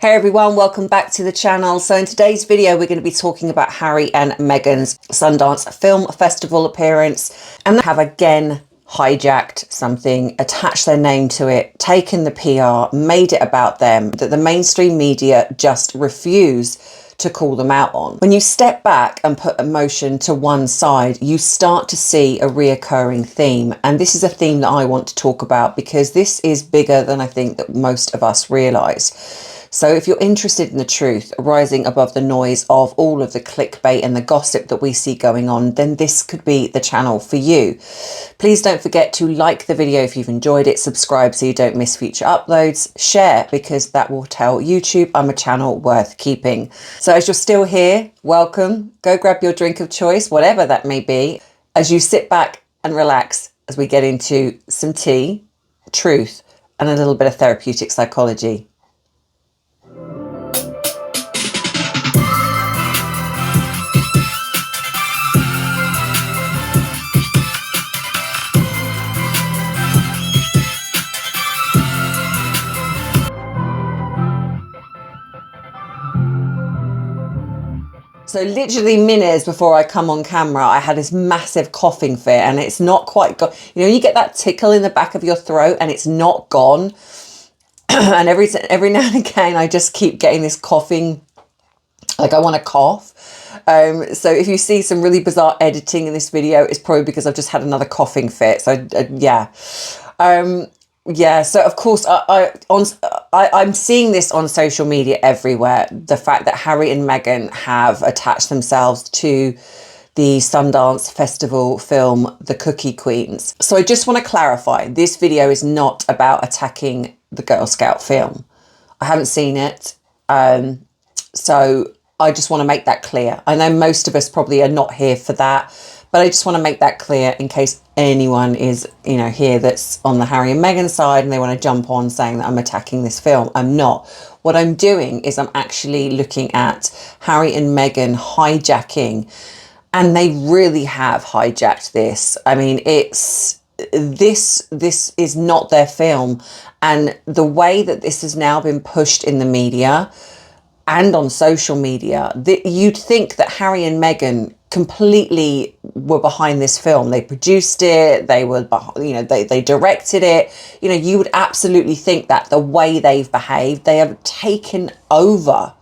Hey everyone, welcome back to the channel. So in today's video, we're going to be talking about Harry and Meghan's Sundance Film Festival appearance, and they have again hijacked something, attached their name to it, taken the PR, made it about them, that the mainstream media just refuse to call them out on. When you step back and put emotion to one side, you start to see a reoccurring theme. And this is a theme that I want to talk about because this is bigger than I think that most of us realise. So if you're interested in the truth, rising above the noise of all of the clickbait and the gossip that we see going on, then this could be the channel for you. Please don't forget to like the video if you've enjoyed it, subscribe so you don't miss future uploads, share because that will tell YouTube I'm a channel worth keeping. So as you're still here, welcome. Go grab your drink of choice, whatever that may be, as you sit back and relax as we get into some tea, truth, and a little bit of therapeutic psychology. So literally minutes before I come on camera, I had this massive coughing fit and it's not quite gone. You know, you get that tickle in the back of your throat and it's not gone. And every now and again, I just keep getting this coughing, like I want to cough. So if you see some really bizarre editing in this video, it's probably because I've just had another coughing fit. So yeah. Yeah, so of course I'm seeing this on social media everywhere. The fact that Harry and Meghan have attached themselves to the Sundance Festival film, The Cookie Queens. So I just want to clarify, this video is not about attacking the Girl Scout film. I haven't seen it. So I just want to make that clear. I know most of us probably are not here for that, but I just want to make that clear in case anyone is, you know, here that's on the Harry and Meghan side and they want to jump on saying that I'm attacking this film. I'm not. What I'm doing is I'm actually looking at Harry and Meghan hijacking, and they really have hijacked this. I mean, this is not their film, and the way that this has now been pushed in the media and on social media, that you'd think that Harry and Meghan completely were behind this film. They produced it, they were, you know, they directed it. You know, you would absolutely think that the way they've behaved, they have taken over.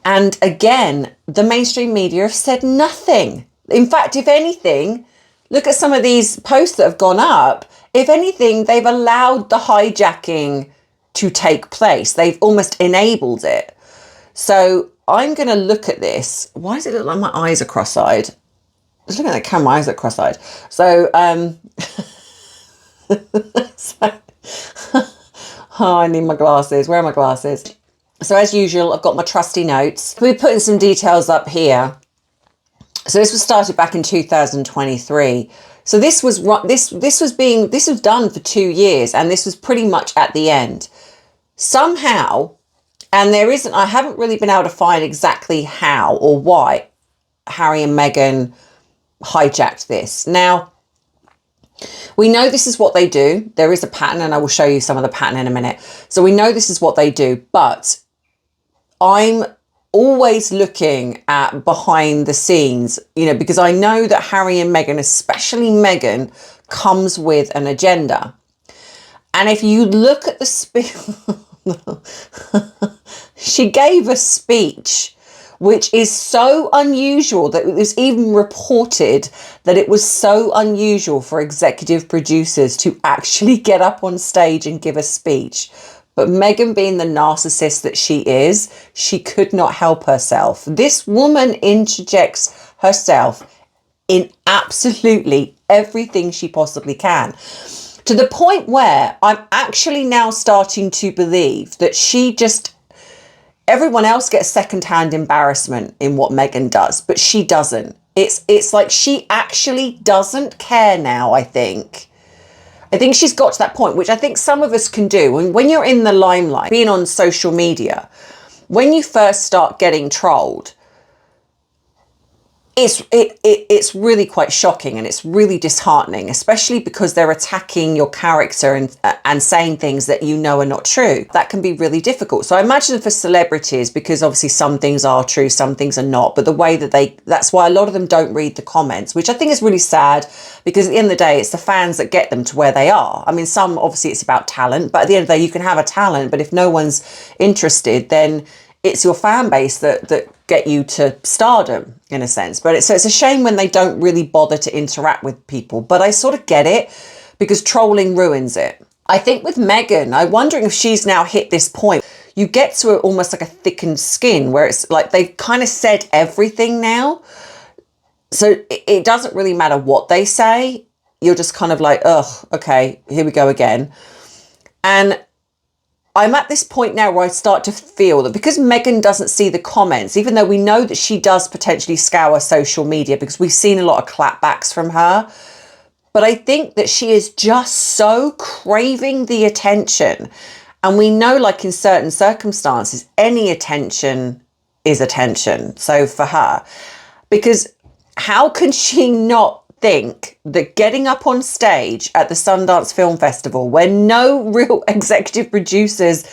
And again, the mainstream media have said nothing. In fact, if anything, look at some of these posts that have gone up. If anything, they've allowed the hijacking to take place. They've almost enabled it. So I'm going to look at this. Why does it look like my eyes are cross-eyed? Just looking at the camera, my eyes are cross-eyed. So, oh, I need my glasses. Where are my glasses? So as usual, I've got my trusty notes. We're putting some details up here. So this was started back in 2023. So this was done for 2 years, and this was pretty much at the end. Somehow, and I haven't really been able to find exactly how or why Harry and Meghan hijacked this. Now, we know this is what they do. There is a pattern, and I will show you some of the pattern in a minute. So we know this is what they do, but I'm always looking at behind the scenes, you know, because I know that Harry and Meghan, especially Meghan, comes with an agenda. And if you look at the she gave a speech which is so unusual that it was even reported that it was so unusual for executive producers to actually get up on stage and give a speech. But Meghan, being the narcissist that she is, she could not help herself. This woman interjects herself in absolutely everything she possibly can, to the point where I'm actually now starting to believe that everyone else gets secondhand embarrassment in what Meghan does, but she doesn't. It's like she actually doesn't care now, I think. I think she's got to that point, which I think some of us can do. When you're in the limelight, being on social media, when you first start getting trolled, it's really quite shocking, and it's really disheartening, especially because they're attacking your character and saying things that you know are not true. That can be really difficult. So I imagine for celebrities, because obviously some things are true, some things are not, but the way that that's why a lot of them don't read the comments, which I think is really sad, because at the end of the day, it's the fans that get them to where they are. I mean, some, obviously it's about talent, but at the end of the day, you can have a talent, but if no one's interested, then it's your fan base that get you to stardom, in a sense. But it's a shame when they don't really bother to interact with people. But I sort of get it, because trolling ruins it. I think with Meghan, I'm wondering if she's now hit this point. You get to almost like a thickened skin, where it's like they've kind of said everything now. So it doesn't really matter what they say. You're just kind of like, ugh, okay, here we go again. And I'm at this point now where I start to feel that because Meghan doesn't see the comments, even though we know that she does potentially scour social media, because we've seen a lot of clapbacks from her, but I think that she is just so craving the attention. And we know, like in certain circumstances, any attention is attention. So for her, because how can she not think that getting up on stage at the Sundance Film Festival, where no real executive producers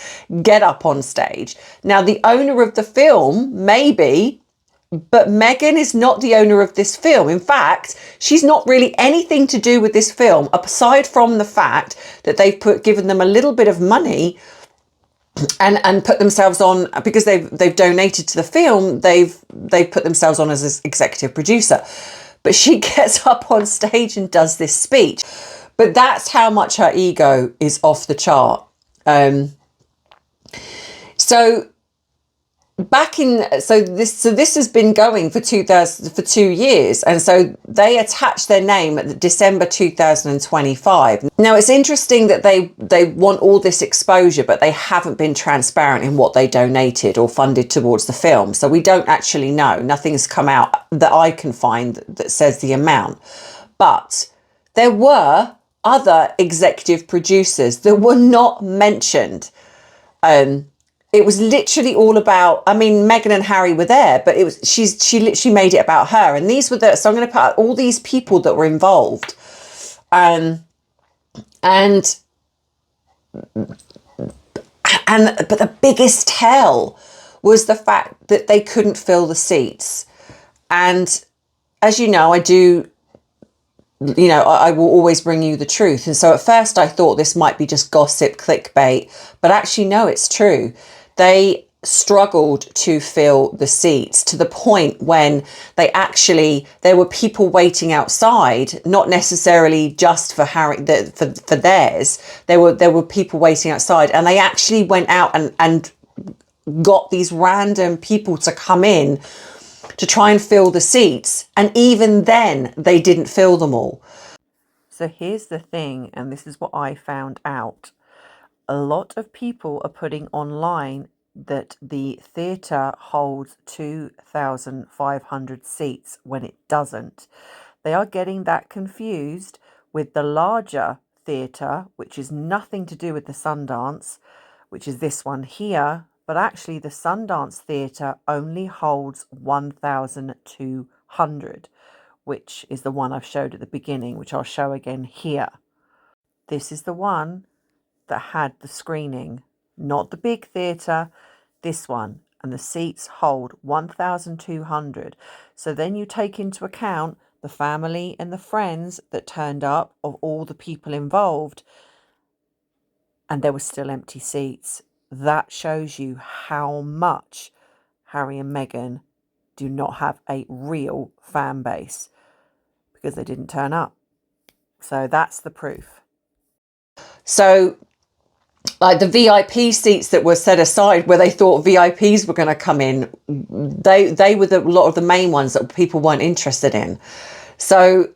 get up on stage. Now, the owner of the film, maybe, but Meghan is not the owner of this film. In fact, she's not really anything to do with this film, aside from the fact that they've given them a little bit of money and put themselves on, because they've donated to the film, they've put themselves on as an executive producer. But she gets up on stage and does this speech. But that's how much her ego is off the chart. So this has been going for 2 years, and so they attached their name at December 2025. Now it's interesting that they want all this exposure, but they haven't been transparent in what they donated or funded towards the film. So we don't actually know. Nothing's come out that I can find that says the amount. But there were other executive producers that were not mentioned. It was literally all about, I mean, Meghan and Harry were there, but she literally made it about her. And these were so I'm going to put out all these people that were involved. But the biggest tell was the fact that they couldn't fill the seats. And as you know, I will always bring you the truth. And so at first I thought this might be just gossip, clickbait, but actually, no, it's true. They struggled to fill the seats to the point when there were people waiting outside, not necessarily just for Harry, for theirs. There were people waiting outside, and they actually went out and got these random people to come in to try and fill the seats. And even then they didn't fill them all. So here's the thing, and this is what I found out. A lot of people are putting online that the theatre holds 2,500 seats when it doesn't. They are getting that confused with the larger theatre, which is nothing to do with the Sundance, which is this one here. But actually the Sundance Theatre only holds 1,200, which is the one I've showed at the beginning, which I'll show again here. This is the one that had the screening, not the big theatre, this one. And the seats hold 1,200. So then you take into account the family and the friends that turned up of all the people involved, and there were still empty seats. That shows you how much Harry and Meghan do not have a real fan base, because they didn't turn up. So that's the proof. So like the VIP seats that were set aside where they thought VIPs were going to come in, they were a lot of the main ones that people weren't interested in. So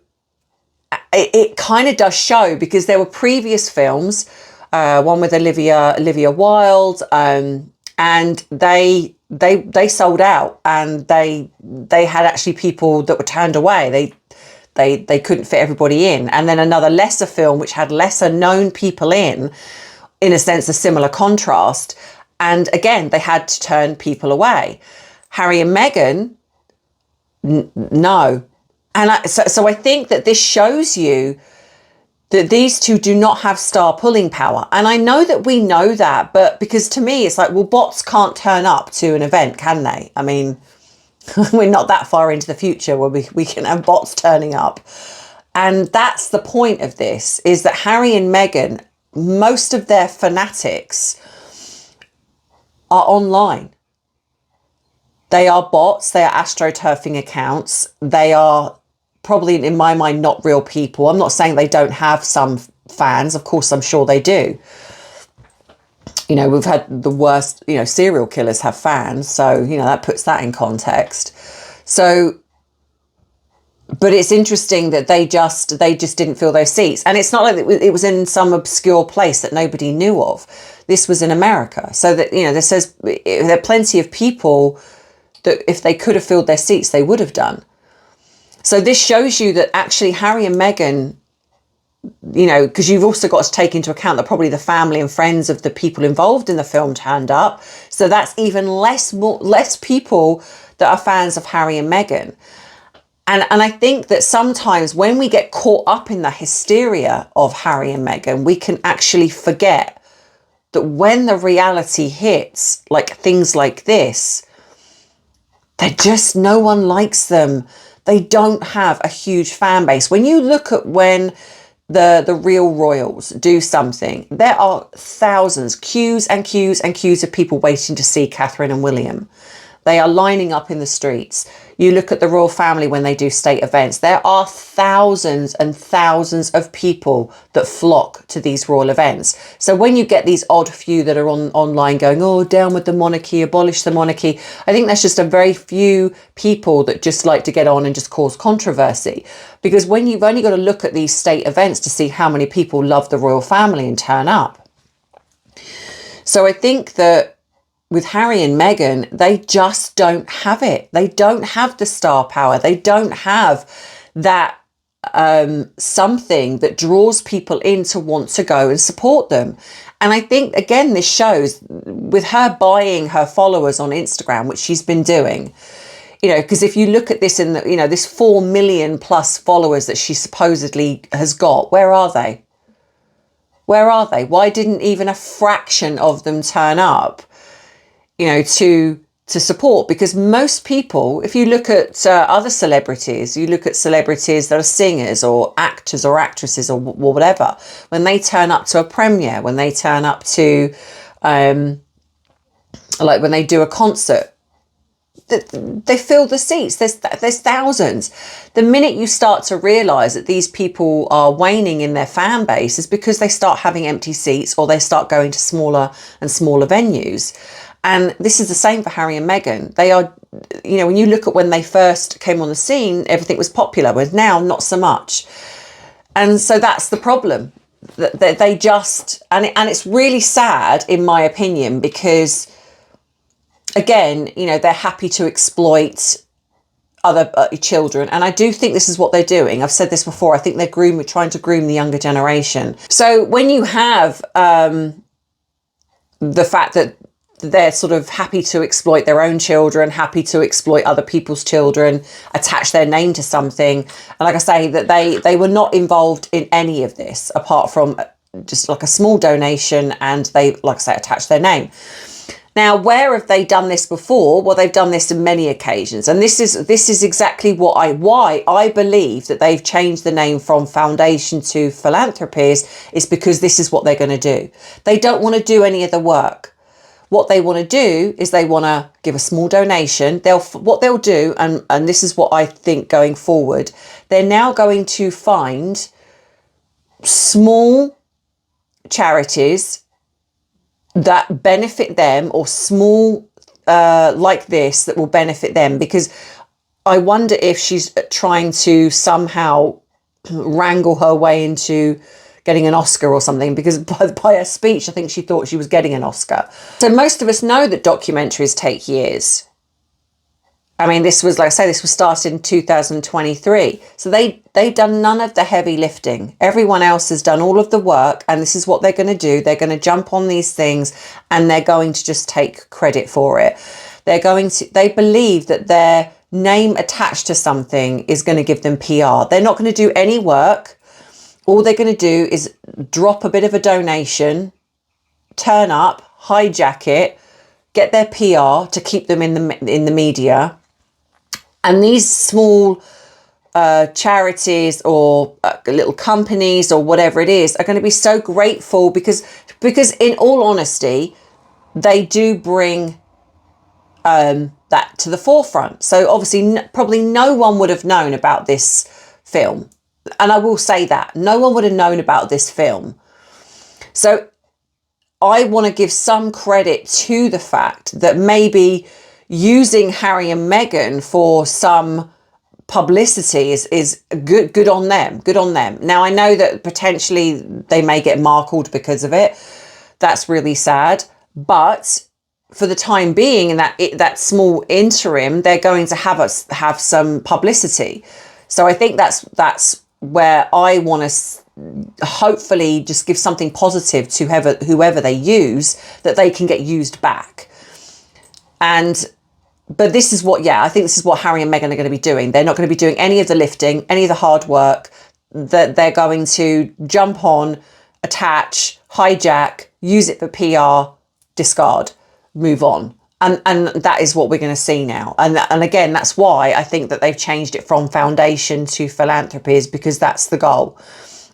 it kind of does show, because there were previous films, one with Olivia Wilde, and they sold out, and they had actually people that were turned away. They couldn't fit everybody in. And then another lesser film which had lesser known people in a sense, a similar contrast. And again, they had to turn people away. Harry and Meghan, No. And so I think that this shows you that these two do not have star pulling power. And I know that we know that, but because to me, it's like, well, bots can't turn up to an event, can they? I mean, we're not that far into the future where we can have bots turning up. And that's the point of this, is that Harry and Meghan, most of their fanatics are online. They are bots. They are astroturfing accounts. They are probably, in my mind, not real people. I'm not saying they don't have some fans. Of course, I'm sure they do. You know, we've had the worst, you know, serial killers have fans. So, you know, that puts that in context. So, but it's interesting that they just didn't fill those seats. And it's not like it was in some obscure place that nobody knew of. This was in America. So that, you know, there are plenty of people that if they could have filled their seats, they would have done. So this shows you that actually Harry and Meghan, you know, because you've also got to take into account that probably the family and friends of the people involved in the film turned up. So that's even less people that are fans of Harry and Meghan. And I think that sometimes when we get caught up in the hysteria of Harry and Meghan, we can actually forget that when the reality hits, like things like this, no one likes them. They don't have a huge fan base. When you look at when the real royals do something, there are thousands, queues and queues and queues of people waiting to see Catherine and William. They are lining up in the streets. You look at the royal family when they do state events. There are thousands and thousands of people that flock to these royal events. So when you get these odd few that are online going, oh, down with the monarchy, abolish the monarchy, I think that's just a very few people that just like to get on and just cause controversy. Because when you've only got to look at these state events to see how many people love the royal family and turn up. So I think that with Harry and Meghan, they just don't have it. They don't have the star power. They don't have that something that draws people in to want to go and support them. And I think, again, this shows with her buying her followers on Instagram, which she's been doing, you know, because if you look at this in the, you know, this 4 million plus followers that she supposedly has got, where are they? Where are they? Why didn't even a fraction of them turn up, you know, to support? Because most people, if you look at other celebrities, you look at celebrities that are singers or actors or actresses or whatever, when they turn up to a premiere, when they turn up to, like when they do a concert, they fill the seats. There's thousands. The minute you start to realise that these people are waning in their fan base is because they start having empty seats or they start going to smaller and smaller venues. And this is the same for Harry and Meghan. They are, you know, when you look at when they first came on the scene, everything was popular, but now not so much. And so that's the problem. That they just, and it's really sad in my opinion, because again, you know, they're happy to exploit other children. And I do think this is what they're doing. I've said this before. I think they're trying to groom the younger generation. So when you have the fact that they're sort of happy to exploit their own children, happy to exploit other people's children, attach their name to something. And like I say, that they were not involved in any of this apart from just like a small donation, and they, like I say, attached their name. Now, where have they done this before? Well, they've done this on many occasions. And this is exactly why I believe that they've changed the name from foundation to philanthropies, is because this is what they're going to do. They don't want to do any of the work. What they want to do is they want to give a small donation. What they'll do, and this is what I think going forward, they're now going to find small charities that benefit them, or small like this that will benefit them. Because I wonder if she's trying to somehow wrangle her way into getting an Oscar or something, because by her speech, I think she thought she was getting an Oscar. So most of us know that documentaries take years. I mean, this was, like I say, this was started in 2023. So they've done none of the heavy lifting. Everyone else has done all of the work, and this is what they're going to do. They're going to jump on these things and they're going to just take credit for it. They believe that their name attached to something is going to give them PR. They're not going to do any work. All they're going to do is drop a bit of a donation, turn up, hijack it, get their PR to keep them in the media. And these small charities or little companies or whatever it is are going to be so grateful because in all honesty, they do bring that to the forefront. So obviously, probably no one would have known about this film. And I will say that no one would have known about this film. So I want to give some credit to the fact that maybe using Harry and Meghan for some publicity is good on them. Good on them. Now, I know that potentially they may get markled because of it. That's really sad. But for the time being, in that small interim, they're going to have some publicity. So I think that's where I want to hopefully just give something positive to whoever they use, that they can get used back. But this is what, I think this is what Harry and Meghan are going to be doing. They're not going to be doing any of the lifting, any of the hard work. That they're going to jump on, attach, hijack, use it for PR, discard, move on. And that is what we're going to see now. And again, that's why I think that they've changed it from foundation to philanthropies, because that's the goal.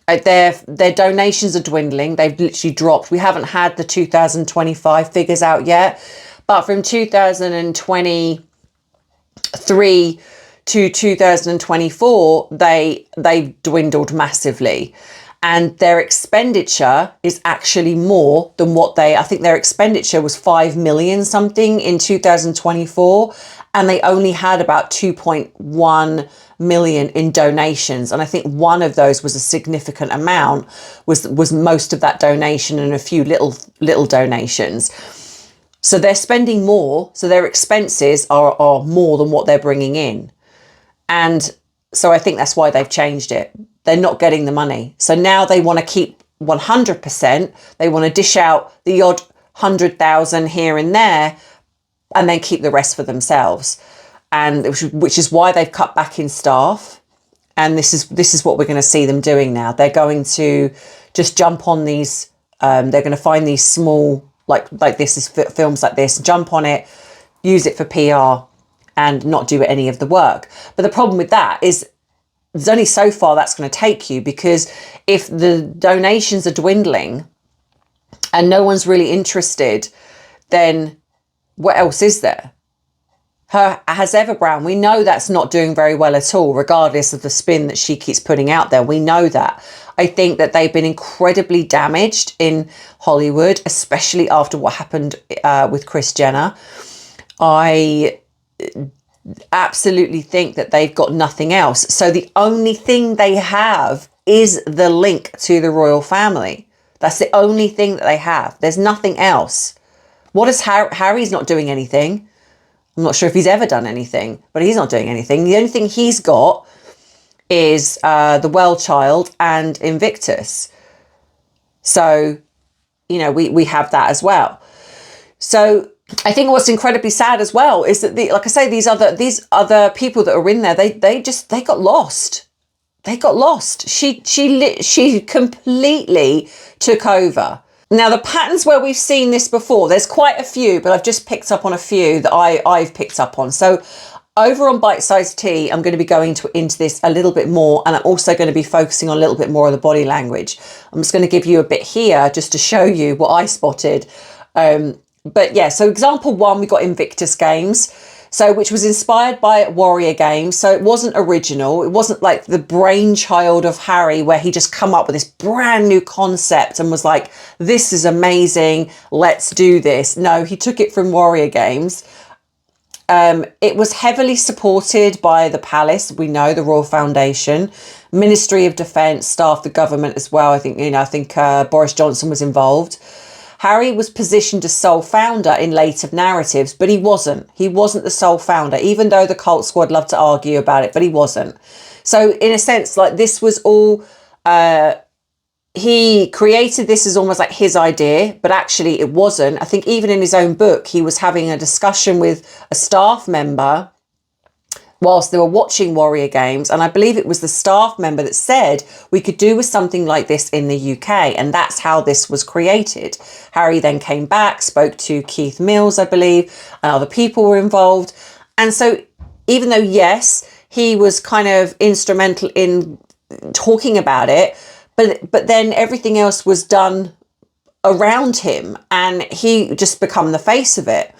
Their donations are dwindling. They've literally dropped. We haven't had the 2025 figures out yet, but from 2023 to 2024, they've dwindled massively. And their expenditure is actually more than I think their expenditure was 5 million something in 2024. And they only had about 2.1 million in donations. And I think one of those was a significant amount, was most of that donation and a few little donations. So they're spending more. So their expenses are more than what they're bringing in. And so I think that's why they've changed it. They're not getting the money. So now they want to keep 100%. They want to dish out the odd 100,000 here and there, and then keep the rest for themselves. And which is why they've cut back in staff. And this is what we're going to see them doing now. They're going to just jump on these. They're going to find these small, like this is films like this, jump on it, use it for PR, and not do any of the work. But the problem with that is there's only so far that's going to take you, because if the donations are dwindling and no one's really interested, then what else is there? As Ever Brown, we know that's not doing very well at all, regardless of the spin that she keeps putting out there. We know that. I think that they've been incredibly damaged in Hollywood, especially after what happened with Kris Jenner. I absolutely think that they've got nothing else. So the only thing they have is the link to the royal family. That's the only thing that they have. There's nothing else. What is Harry's not doing anything? I'm not sure if he's ever done anything, but he's not doing anything. The only thing he's got is the Well Child and Invictus. So, we have that as well. So I think what's incredibly sad as well is that like I say, these other people that are in there, they got lost. They got lost. She completely took over. Now, the patterns where we've seen this before, there's quite a few, but I've just picked up on a few that I've picked up on. So over on Bite-Sized Tea, I'm going to be going into this a little bit more, and I'm also going to be focusing on a little bit more of the body language. I'm just going to give you a bit here just to show you what I spotted. But yeah, so example one, we got Invictus Games, which was inspired by Warrior Games. So it wasn't original. It wasn't like the brainchild of Harry, where he just come up with this brand new concept and was like, this is amazing, let's do this. No, he took it from Warrior Games. It was heavily supported by the palace. We know the Royal Foundation, Ministry of Defence, staff, the government as well. I think Boris Johnson was involved. Harry was positioned as sole founder in later narratives, but he wasn't. He wasn't the sole founder, even though the Cult Squad loved to argue about it, but he wasn't. So in a sense, like, this was all, he created this as almost like his idea, but actually it wasn't. I think even in his own book, he was having a discussion with a staff member whilst they were watching Warrior Games. And I believe it was the staff member that said we could do with something like this in the UK. And that's how this was created. Harry then came back, spoke to Keith Mills, I believe, and other people were involved. And so even though, yes, he was kind of instrumental in talking about it, but then everything else was done around him, and he just become the face of it.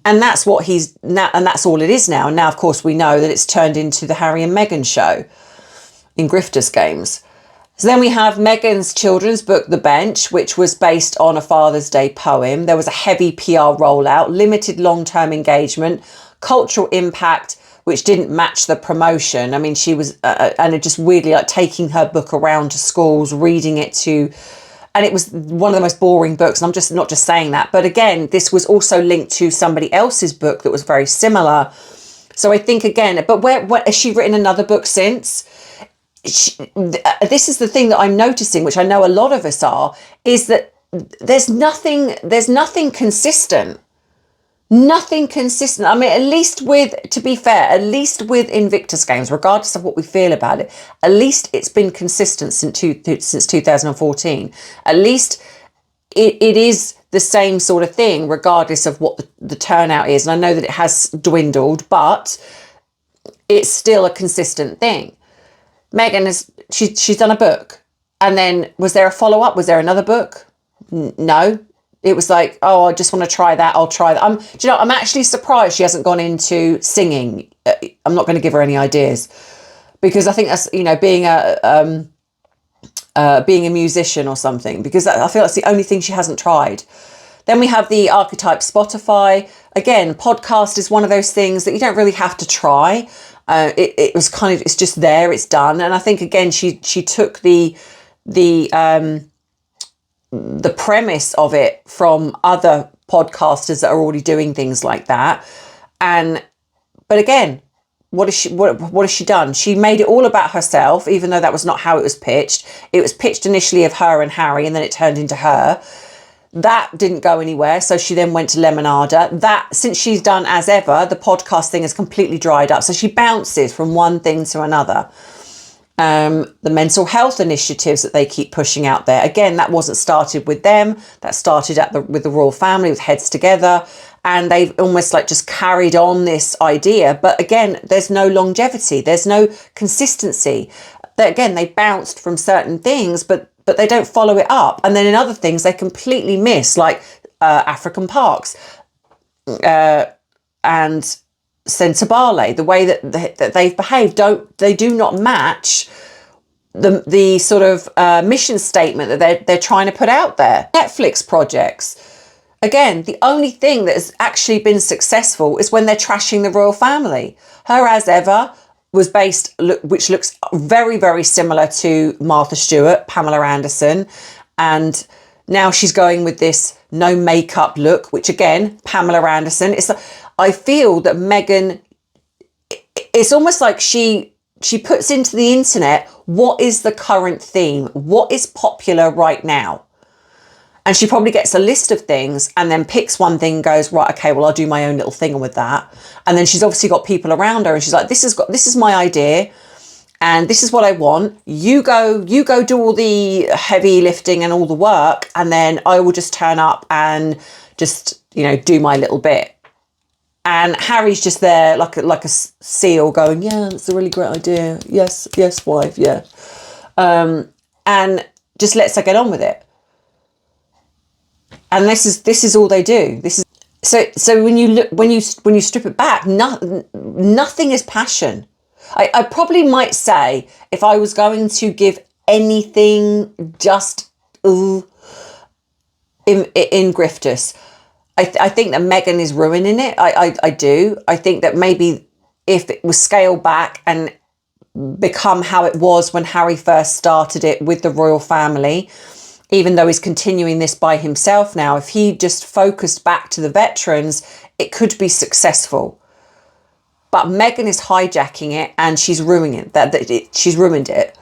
And that's what he's now, and that's all it is now. And now, of course, we know that it's turned into the Harry and Meghan show in Grifters Games. So then we have Meghan's children's book, The Bench, which was based on a Father's Day poem. There was a heavy PR rollout, limited long-term engagement, cultural impact, which didn't match the promotion. I mean, she was, and it just weirdly like taking her book around to schools, reading it to, and it was one of the most boring books. And I'm just not just saying that, but again, this was also linked to somebody else's book that was very similar. So I think again, but what has she written another book since? This is the thing that I'm noticing, which I know a lot of us are, is that there's nothing consistent. Nothing consistent. I mean, at least with, to be fair, at least with Invictus Games, regardless of what we feel about it, at least it's been consistent since 2014. At least it is the same sort of thing, regardless of what the turnout is. And I know that it has dwindled, but it's still a consistent thing. Meghan she's done a book, and then was there a follow-up? Was there another book? No. It was like, oh, I just want to try that. I'll try that. Do you know, I'm actually surprised she hasn't gone into singing. I'm not going to give her any ideas, because I think that's, you know, being a musician or something, because I feel that's the only thing she hasn't tried. Then we have the Archetype Spotify. Again, podcast is one of those things that you don't really have to try. It was kind of, it's just there, it's done. And I think, again, she took the premise of it from other podcasters that are already doing things like that. But again, what has she done? She made it all about herself, even though that was not how it was pitched. It was pitched initially of her and Harry, and then it turned into her. That didn't go anywhere. So she then went to Lemonada. That, since she's done As Ever, the podcast thing has completely dried up. So she bounces from one thing to another. The mental health initiatives that they keep pushing out there. Again, that wasn't started with them. That started with the royal family, with Heads Together. And they've almost like just carried on this idea. But again, there's no longevity. There's no consistency. They bounced from certain things, but they don't follow it up. And then in other things, they completely miss, like African Parks and Sensibale. The way that they've behaved, they do not match the sort of mission statement that they're trying to put out there. Netflix projects. Again, the only thing that has actually been successful is when they're trashing the royal family. Her As Ever was based, which looks very, very similar to Martha Stewart, Pamela Anderson. And now she's going with this no makeup look, which again, Pamela Anderson. I feel that Meghan, it's almost like she puts into the internet, what is the current theme? What is popular right now? And she probably gets a list of things and then picks one thing and goes, right, okay, well, I'll do my own little thing with that. And then she's obviously got people around her and she's like, this is my idea and this is what I want. You go do all the heavy lifting and all the work, and then I will just turn up and just, you know, do my little bit. And Harry's just there like a seal going, yeah, that's a really great idea. Yes, wife, yeah. And just lets her get on with it. And this is all they do. This is so when you strip it back, nothing is passion. I probably might say, if I was going to give anything just in Grifters, I think that Meghan is ruining it. I do. I think that maybe if it was scaled back and become how it was when Harry first started it with the royal family, even though he's continuing this by himself now, if he just focused back to the veterans, it could be successful. But Meghan is hijacking it and she's ruining it. She's ruined it.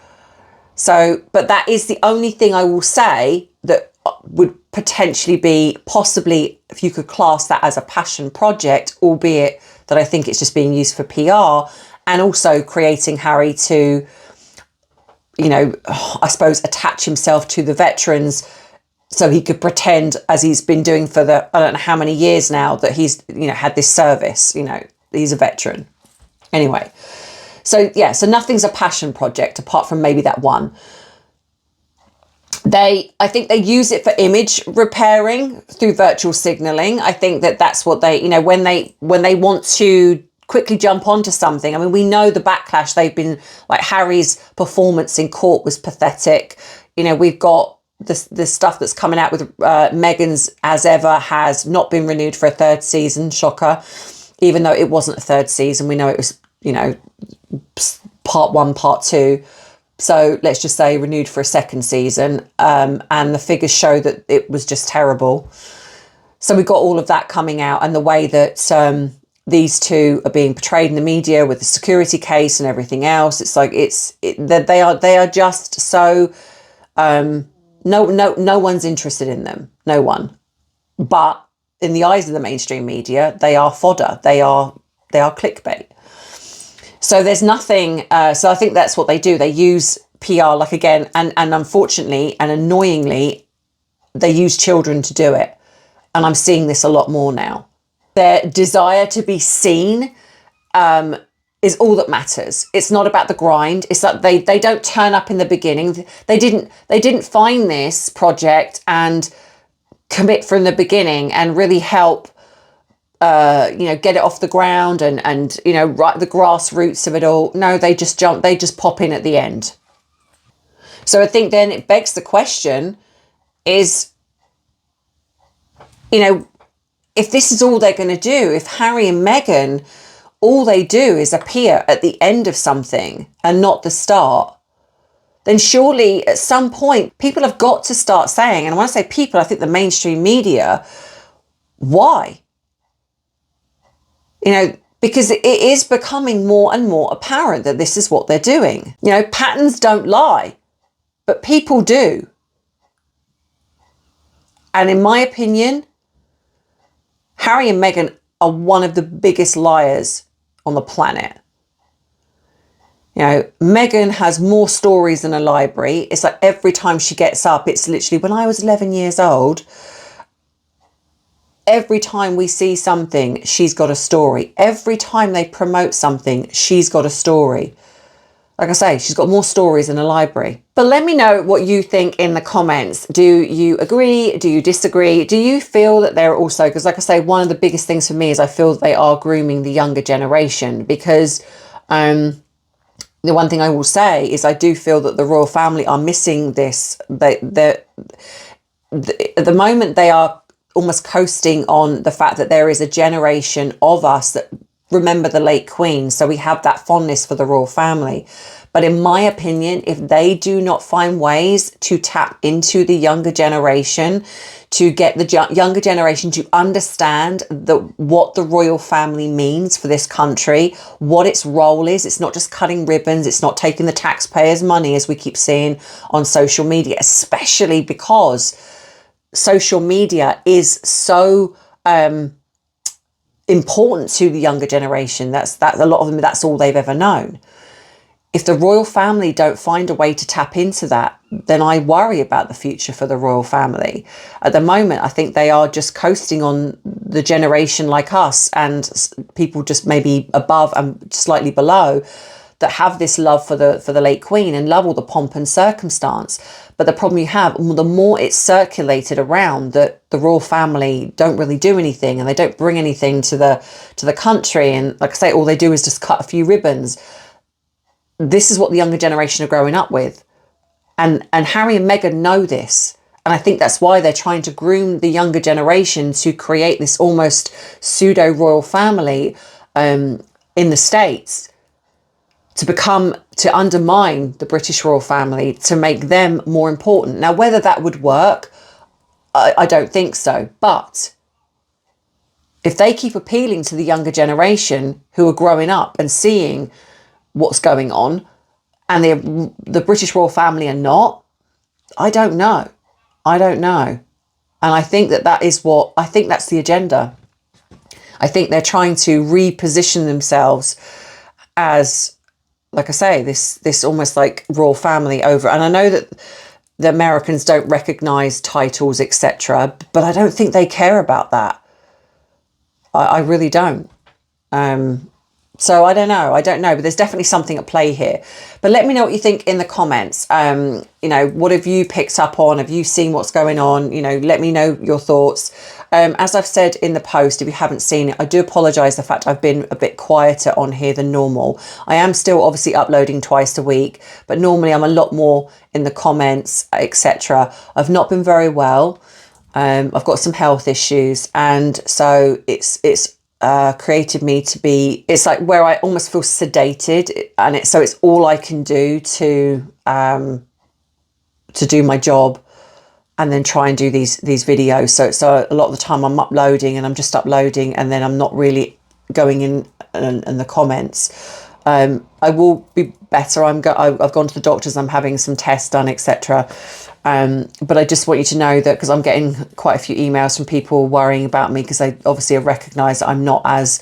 So, but that is the only thing I will say that would potentially be, possibly, if you could class that as a passion project, albeit that I think it's just being used for PR, and also creating Harry to, you know, I suppose attach himself to the veterans so he could pretend, as he's been doing for the, I don't know how many years now, that he's, you know, had this service, you know, he's a veteran. Anyway, so yeah, so nothing's a passion project apart from maybe that one. I think they use it for image repairing through virtual signaling. I think that that's what they, you know, when they want to quickly jump onto something. I mean, we know the backlash they've been, like Harry's performance in court was pathetic. You know, we've got the stuff that's coming out with Meghan's As Ever has not been renewed for a third season, shocker, even though it wasn't a third season. We know it was, you know, part 1, part 2. So let's just say renewed for a second season. And the figures show that it was just terrible. So we've got all of that coming out, and the way that these two are being portrayed in the media with the security case and everything else. It's like, they are just so, no one's interested in them. No one. But in the eyes of the mainstream media, they are fodder. They are clickbait. So there's nothing, so I think that's what they do. They use PR, like, again, and unfortunately and annoyingly, they use children to do it. And I'm seeing this a lot more now. Their desire to be seen is all that matters. It's not about the grind. It's that they don't turn up in the beginning. They didn't find this project and commit from the beginning and really help you know, get it off the ground and you know, right, the grassroots of it all. No, they just pop in at the end. So I think then it begs the question is, you know, if this is all they're going to do, if Harry and Meghan, all they do is appear at the end of something and not the start, then surely at some point people have got to start saying, and when I say people, I think the mainstream media, why? You know, because it is becoming more and more apparent that this is what they're doing. You know, patterns don't lie, but people do. And in my opinion, Harry and Meghan are one of the biggest liars on the planet. You know, Meghan has more stories than a library. It's like every time she gets up, it's literally, when I was 11 years old, every time we see something, she's got a story. Every time they promote something, she's got a story. Like I say, she's got more stories than a library. But let me know what you think in the comments. Do you agree? Do you disagree? Do you feel that they're also, because like I say, one of the biggest things for me is I feel that they are grooming the younger generation, because the one thing I will say is I do feel that the royal family are missing this. At the moment, they are almost coasting on the fact that there is a generation of us that remember the late Queen. So we have that fondness for the royal family. But in my opinion, if they do not find ways to tap into the younger generation, to get the younger generation to understand what the royal family means for this country, what its role is. It's not just cutting ribbons. It's not taking the taxpayers' money, as we keep seeing on social media, especially because social media is so important to the younger generation. That's a lot of them, that's all they've ever known. If the royal family don't find a way to tap into that, then I worry about the future for the royal family. At the moment, I think they are just coasting on the generation like us and people just maybe above and slightly below that have this love for the late Queen and love all the pomp and circumstance. But the problem you have, the more it's circulated around that the royal family don't really do anything and they don't bring anything to the country, and like I say, all they do is just cut a few ribbons. This is what the younger generation are growing up with. And Harry and Meghan know this. And I think that's why they're trying to groom the younger generation to create this almost pseudo royal family in the States, to undermine the British royal family, to make them more important. Now, whether that would work, I don't think so. But if they keep appealing to the younger generation who are growing up and seeing what's going on, and the British royal family are not, I don't know. And I think that's the agenda. I think they're trying to reposition themselves as, like I say, this almost like royal family over. And I know that the Americans don't recognize titles, etc., but I don't think they care about that. I really don't. So I don't know, but there's definitely something at play here. But let me know what you think in the comments. You know, what have you picked up on? Have you seen what's going on? You know, let me know your thoughts. As I've said in the post, if you haven't seen it, I do apologise the fact I've been a bit quieter on here than normal. I am still obviously uploading twice a week, but normally I'm a lot more in the comments, etc. I've not been very well. I've got some health issues, and so it's created me to be, it's like where I almost feel sedated, and it's all I can do to do my job and then try and do these videos. So a lot of the time I'm uploading and I'm just uploading, and then I'm not really going in the comments. I will be better. I've gone to the doctors, I'm having some tests done, etc. But I just want you to know that, because I'm getting quite a few emails from people worrying about me, because they obviously have recognised that I'm not as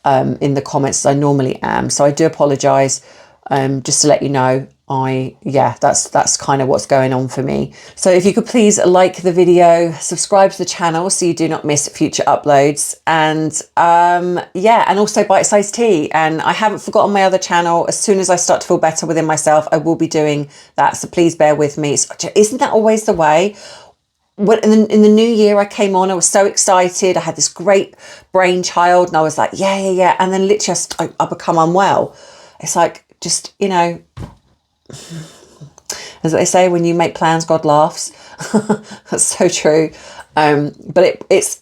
in the comments as I normally am. So I do apologise. Just to let you know, that's kind of what's going on for me. So if you could please like the video, subscribe to the channel so you do not miss future uploads, and and also Bite-Size Tea. And I haven't forgotten my other channel. As soon as I start to feel better within myself, I will be doing that, so please bear with me. Isn't that always the way? When in the new year I came on, I was so excited. I had this great brainchild and I was like, yeah. And then literally I become unwell. It's like, just, you know, as they say, when you make plans, God laughs. That's so true. But it's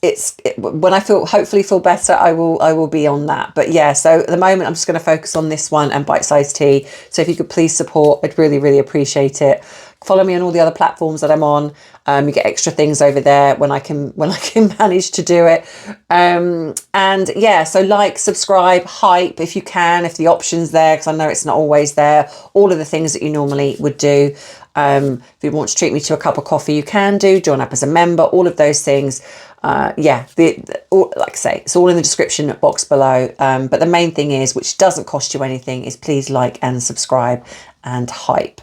when I hopefully feel better, I will be on that. But yeah, so at the moment I'm just going to focus on this one and Bite-Size Tea. So if you could please support, I'd really appreciate it. Follow me on all the other platforms that I'm on. You get extra things over there when I can manage to do it. And yeah, so like, subscribe, hype if you can, if the option's there, because I know it's not always there. All of the things that you normally would do. If you want to treat me to a cup of coffee, you can do. Join up as a member, all of those things. Like I say, it's all in the description box below. But the main thing is, which doesn't cost you anything, is please like and subscribe and hype.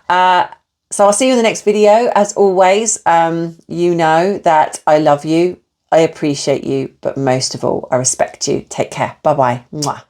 So I'll see you in the next video. As always, you know that I love you, I appreciate you, but most of all, I respect you. Take care. Bye-bye. Mwah.